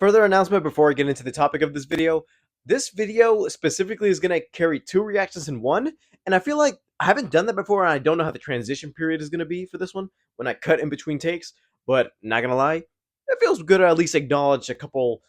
Further announcement before I get into the topic of this video. This video specifically is going to carry two reactions in one, and I feel like I haven't done that before, and I don't know how the transition period is going to be for this one when I cut in between takes, but not going to lie, it feels good to at least acknowledge a couple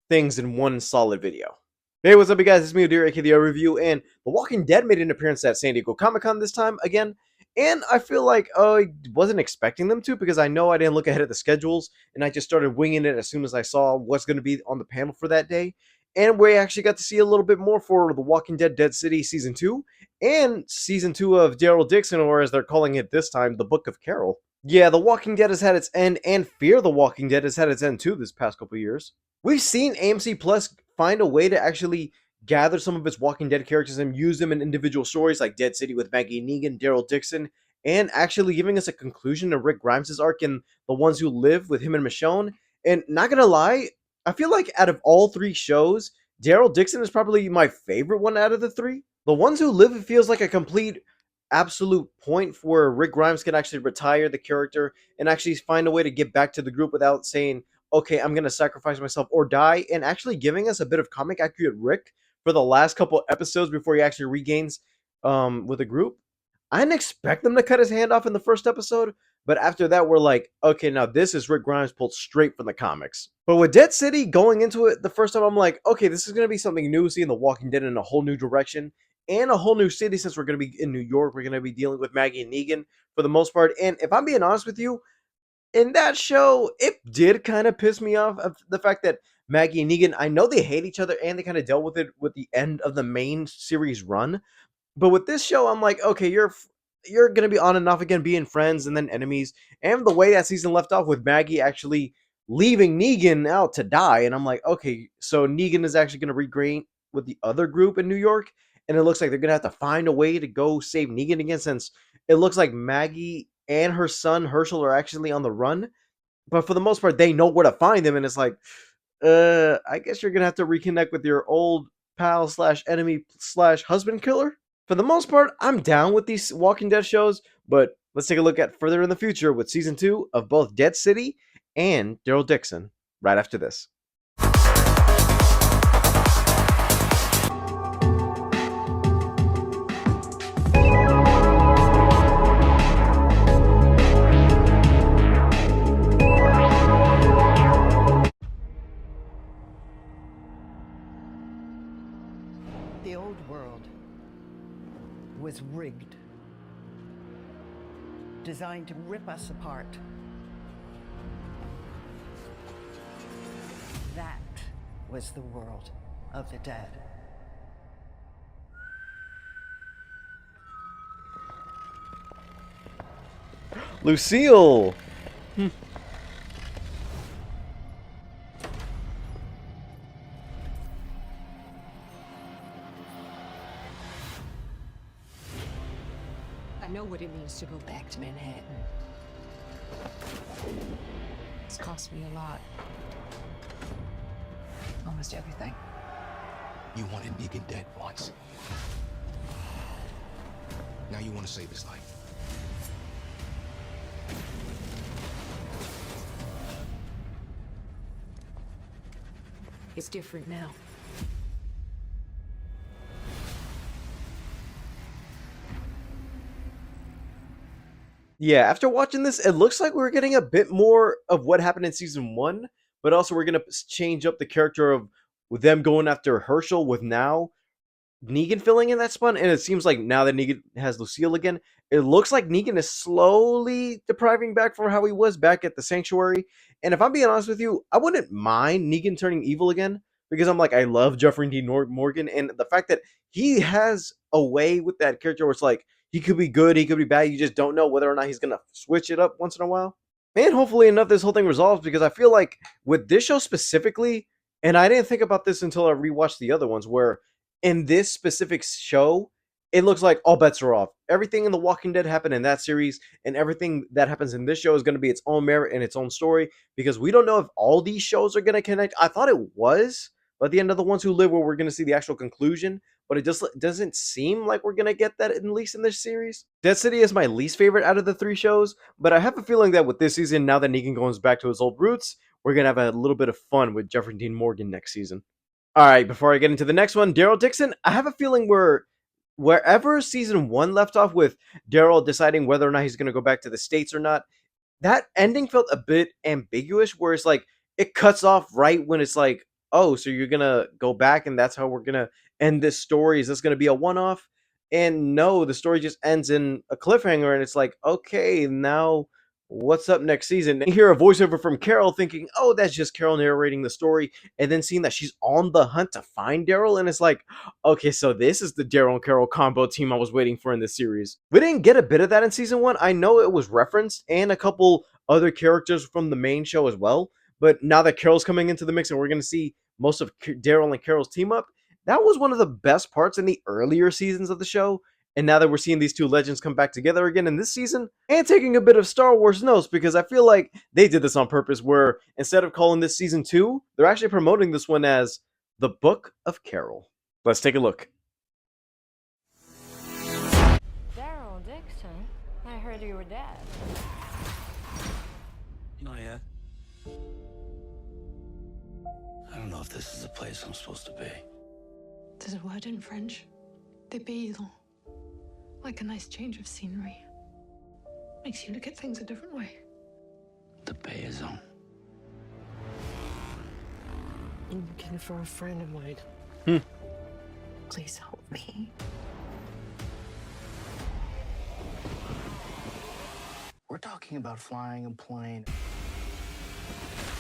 things in one solid video. Hey, what's up, you guys? It's me, Daryl, aka The Review, and The Walking Dead made an appearance at San Diego Comic-Con this time again, and I feel like I wasn't expecting them to because I know I didn't look ahead at the schedules, and I just started winging it as soon as I saw what's going to be on the panel for that day. And we actually got to see a little bit more for The Walking Dead Dead City Season 2 and Season 2 of Daryl Dixon, or as they're calling it this time, The Book of Carol. Yeah, The Walking Dead has had its end, and Fear the Walking Dead has had its end too this past couple years. We've seen AMC Plus find a way to actually gather some of its Walking Dead characters and use them in individual stories like Dead City with Maggie Negan, Daryl Dixon, and actually giving us a conclusion to Rick Grimes' arc in The Ones Who Live with him and Michonne. And not gonna lie, I feel like out of all three shows, Daryl Dixon is probably my favorite one out of the three. The Ones Who Live, it feels like a complete absolute point where Rick Grimes can actually retire the character and actually find a way to get back to the group without saying, okay, I'm going to sacrifice myself or die, and actually giving us a bit of comic accurate Rick for the last couple episodes before he actually regains with the group. I didn't expect them to cut his hand off in the first episode, but after that, we're like, okay, now this is Rick Grimes pulled straight from the comics. But with Dead City going into it the first time, I'm like, okay, this is going to be something new, seeing The Walking Dead in a whole new direction and a whole new city since we're going to be in New York. We're going to be dealing with Maggie and Negan for the most part. And if I'm being honest with you, in that show, it did kind of piss me off of the fact that Maggie and Negan, I know they hate each other and they kind of dealt with it with the end of the main series run. But with this show, I'm like, okay, you're gonna be on and off again, being friends and then enemies. And the way that season left off with Maggie actually leaving Negan out to die, and I'm like, okay, so Negan is actually gonna regain with the other group in New York, and it looks like they're gonna have to find a way to go save Negan again, since it looks like Maggie and her son Herschel are actually on the run. But for the most part, they know where to find him, and it's like, I guess you're gonna have to reconnect with your old pal slash enemy slash husband killer. For the most part, I'm down with these Walking Dead shows, but let's take a look at further in the future with season 2 of both Dead City and Daryl Dixon right after this. The old world was rigged, designed to rip us apart. That was the world of the dead. Lucille! I know what it means to go back to Manhattan. It's cost me a lot. Almost everything. You wanted Negan dead once. Now you want to save his life. It's different now. Yeah, after watching this, it looks like we're getting a bit more of what happened in season 1, but also we're going to change up the character of with them going after Herschel with now Negan filling in that spot, and it seems like now that Negan has Lucille again, it looks like Negan is slowly depriving back from how he was back at the Sanctuary. And if I'm being honest with you, I wouldn't mind Negan turning evil again, because I'm like, I love Jeffrey D. Morgan, and the fact that he has a way with that character where it's like, he could be good, he could be bad, you just don't know whether or not he's going to switch it up once in a while. And hopefully enough, this whole thing resolves, because I feel like with this show specifically, and I didn't think about this until I rewatched the other ones, where in this specific show, it looks like all bets are off. Everything in The Walking Dead happened in that series, and everything that happens in this show is going to be its own merit and its own story, because we don't know if all these shows are going to connect. I thought it was, but at the end of The Ones Who Live, where we're going to see the actual conclusion, but it just doesn't seem like we're going to get that, at least in this series. Dead City is my least favorite out of the three shows, but I have a feeling that with this season, now that Negan goes back to his old roots, we're gonna have a little bit of fun with Jeffrey Dean Morgan next season. All right, before I get into the next one, Daryl Dixon, I have a feeling wherever season one left off with Daryl deciding whether or not he's gonna go back to the States or not, that ending felt a bit ambiguous, where it's like it cuts off right when it's like, oh, so you're gonna go back and that's how we're gonna end this story. Is this gonna be a one-off? And no, the story just ends in a cliffhanger, and it's like, okay, now what's up next season? And you hear a voiceover from Carol thinking, oh, that's just Carol narrating the story, and then seeing that she's on the hunt to find Daryl, and it's like, okay, so this is the Daryl and Carol combo team I was waiting for in this series. We didn't get a bit of that in season one. I know it was referenced, and a couple other characters from the main show as well. But now that Carol's coming into the mix, and we're going to see most of Daryl and Carol's team up, that was one of the best parts in the earlier seasons of the show. And now that we're seeing these two legends come back together again in this season, and taking a bit of Star Wars notes, because I feel like they did this on purpose, where instead of calling this season 2, they're actually promoting this one as The Book of Carol. Let's take a look. Daryl Dixon? I heard you were dead. Not yet. I don't know if this is the place I'm supposed to be. There's a word in French. Dépaysant. Like a nice change of scenery. Makes you look at things a different way. The Bay is on. I'm looking for a friend of mine. Please help me. We're talking about flying a plane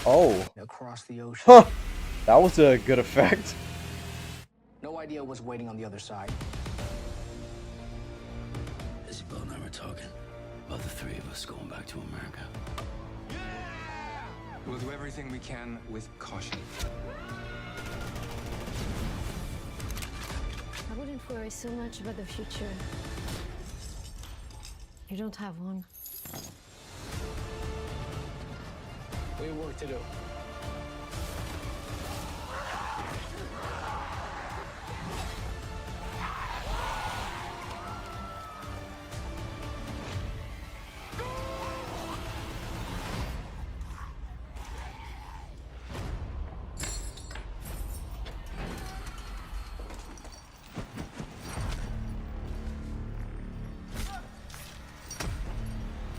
Oh, across the ocean. huh. That was a good effect. No idea what's waiting on the other side. Isabel and I were talking about the three of us going back to America. We'll do everything we can with caution. I wouldn't worry so much about the future. You don't have one. We have work to do.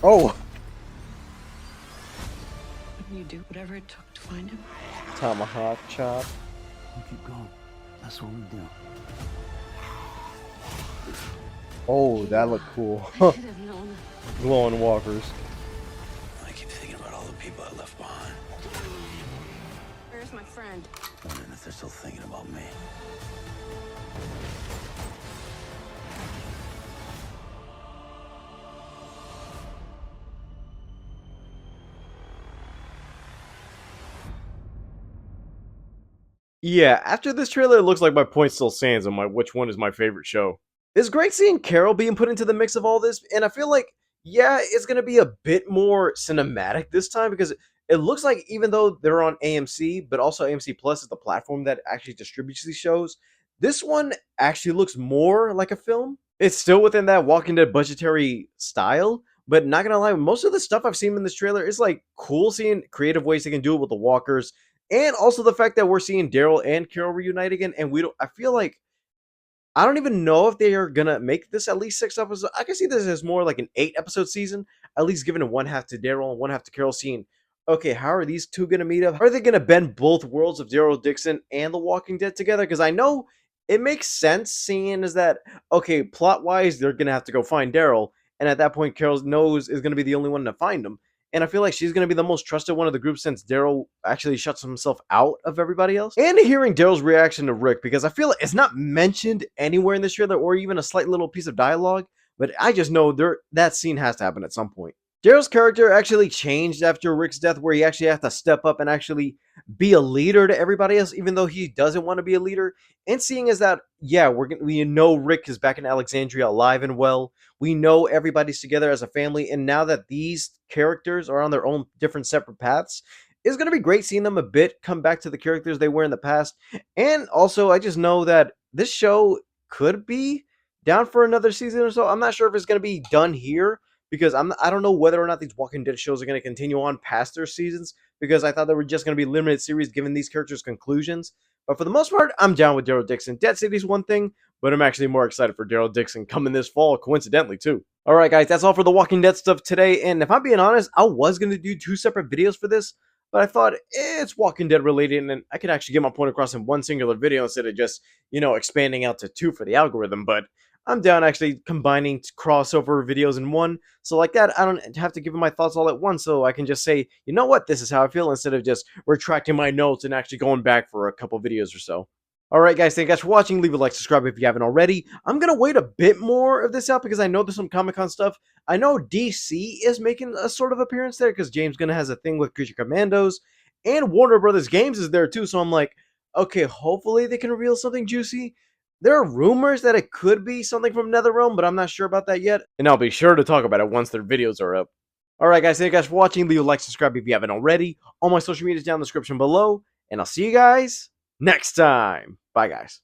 Oh, You do whatever it took to find him. tomahawk chop. We keep going. That's what we do. Oh, that looked cool. I should have known. Glowing walkers. I keep thinking about all the people I left behind. Where's my friend? Wondering if they're still thinking about me. Yeah, after this trailer, it looks like my point still stands on which one is my favorite show. It's great seeing Carol being put into the mix of all this, and I feel like, yeah, it's gonna be a bit more cinematic this time, because it looks like, even though they're on AMC, but also AMC Plus is the platform that actually distributes these shows, this one actually looks more like a film. It's still within that Walking Dead budgetary style, but not gonna lie, most of the stuff I've seen in this trailer is like cool, seeing creative ways they can do it with the walkers, and also the fact that we're seeing Daryl and Carol reunite again, and we don't. I feel like I don't even know if they are gonna make this at least 6 episodes. I can see this as more like an 8 episode season, at least giving one half to Daryl and one half to Carol. Seeing, okay, how are these two gonna meet up? How are they gonna bend both worlds of Daryl Dixon and The Walking Dead together? Because I know it makes sense, seeing as that, okay, plot wise, they're gonna have to go find Daryl, and at that point, Carol knows is gonna be the only one to find him. And I feel like she's going to be the most trusted one of the group, since Daryl actually shuts himself out of everybody else. And hearing Daryl's reaction to Rick, because I feel like it's not mentioned anywhere in this trailer or even a slight little piece of dialogue, but I just know that scene has to happen at some point. Daryl's character actually changed after Rick's death, where he actually has to step up and actually be a leader to everybody else, even though he doesn't want to be a leader. And seeing as that, yeah, we know Rick is back in Alexandria alive and well. We know everybody's together as a family, and now that these characters are on their own different separate paths, it's going to be great seeing them a bit come back to the characters they were in the past. And also, I just know that this show could be down for another season or so. I'm not sure if it's going to be done here, because I don't know whether or not these Walking Dead shows are going to continue on past their seasons, because I thought they were just going to be limited series giving these characters conclusions. But for the most part, I'm down with Daryl Dixon. Dead City's one thing, but I'm actually more excited for Daryl Dixon coming this fall, coincidentally, too. Alright guys, that's all for the Walking Dead stuff today, and if I'm being honest, I was going to do 2 separate videos for this, but I thought it's Walking Dead related, and I could actually get my point across in one singular video instead of just, expanding out to 2 for the algorithm, but I'm down actually combining crossover videos in one, so like that, I don't have to give my thoughts all at once, so I can just say, you know what, this is how I feel, instead of just retracting my notes and actually going back for a couple videos or so. Alright guys, thank you guys for watching. Leave a like, subscribe if you haven't already. I'm going to wait a bit more of this out because I know there's some Comic-Con stuff. I know DC is making a sort of appearance there because James Gunn has a thing with Creature Commandos. And Warner Brothers Games is there too, so I'm like, okay, hopefully they can reveal something juicy. There are rumors that it could be something from NetherRealm, but I'm not sure about that yet. And I'll be sure to talk about it once their videos are up. Alright guys, thank you guys for watching. Leave a like, subscribe if you haven't already. All my social media is down in the description below. And I'll see you guys next time. Bye, guys.